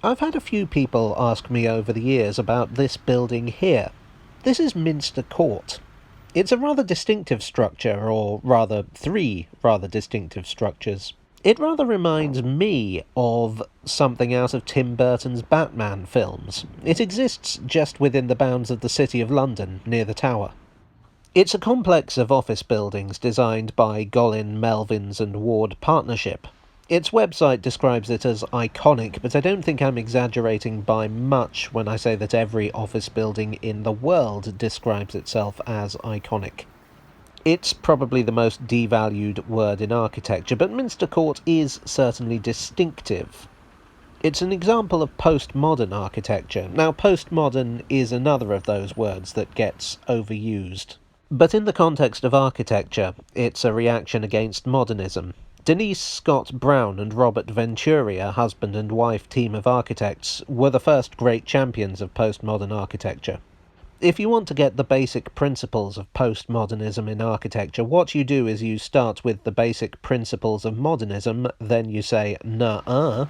I've had a few people ask me over the years about this building here. This is Minster Court. It's a rather distinctive structure, or rather three rather distinctive structures. It rather reminds me of something out of Tim Burton's Batman films. It exists just within the bounds of the City of London, near the Tower. It's a complex of office buildings designed by Gollin, Melvins and Ward Partnership. Its website describes it as iconic, but I don't think I'm exaggerating by much when I say that every office building in the world describes itself as iconic. It's probably the most devalued word in architecture, but Minster Court is certainly distinctive. It's an example of postmodern architecture. Now, postmodern is another of those words that gets overused. But in the context of architecture, it's a reaction against modernism. Denise Scott Brown and Robert Venturi, a husband and wife team of architects, were the first great champions of postmodern architecture. If you want to get the basic principles of postmodernism in architecture, what you do is you start with the basic principles of modernism, then you say, nuh-uh.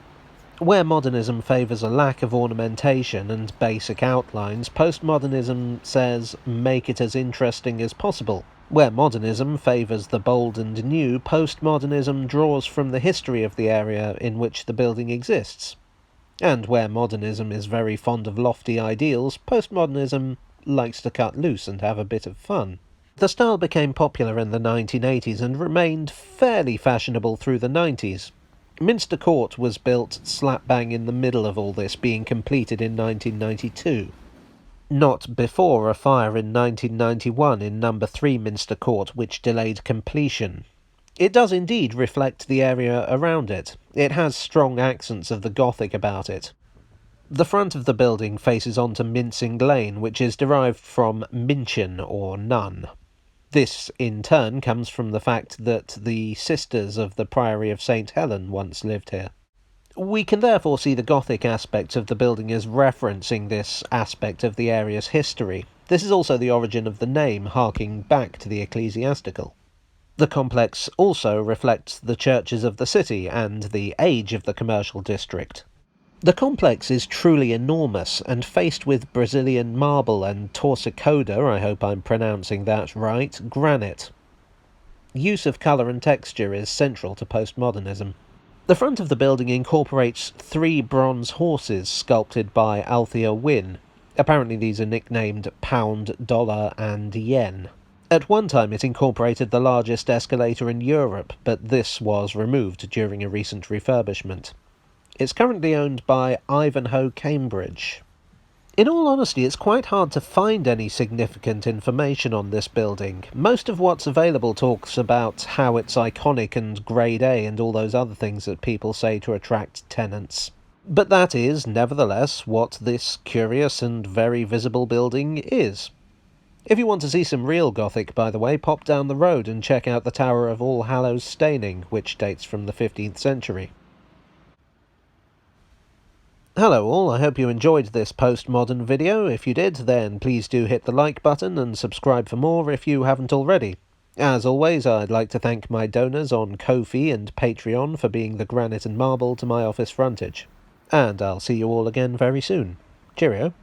Where modernism favours a lack of ornamentation and basic outlines, postmodernism says, make it as interesting as possible. Where modernism favours the bold and new, postmodernism draws from the history of the area in which the building exists. And where modernism is very fond of lofty ideals, postmodernism likes to cut loose and have a bit of fun. The style became popular in the 1980s and remained fairly fashionable through the 90s. Minster Court was built slap bang in the middle of all this, being completed in 1992. Not before a fire in 1991 in number 3 Minster Court, which delayed completion. It does indeed reflect the area around it. It has strong accents of the Gothic about it. The front of the building faces onto Mincing Lane, which is derived from Minchin or nun. This, in turn, comes from the fact that the sisters of the Priory of St. Helen once lived here. We can therefore see the Gothic aspects of the building as referencing this aspect of the area's history. This is also the origin of the name, harking back to the ecclesiastical. The complex also reflects the churches of the city and the age of the commercial district. The complex is truly enormous, and faced with Brazilian marble and torsicoda, I hope I'm pronouncing that right, granite. Use of colour and texture is central to postmodernism. The front of the building incorporates 3 bronze horses sculpted by Althea Wynne. Apparently these are nicknamed Pound, Dollar and Yen. At one time it incorporated the largest escalator in Europe, but this was removed during a recent refurbishment. It's currently owned by Ivanhoe Cambridge. In all honesty, it's quite hard to find any significant information on this building. Most of what's available talks about how it's iconic and grade A and all those other things that people say to attract tenants. But that is, nevertheless, what this curious and very visible building is. If you want to see some real Gothic, by the way, pop down the road and check out the Tower of All Hallows Staining, which dates from the 15th century. Hello all, I hope you enjoyed this postmodern video. If you did, then please do hit the like button and subscribe for more if you haven't already. As always, I'd like to thank my donors on Ko-fi and Patreon for being the granite and marble to my office frontage. And I'll see you all again very soon. Cheerio.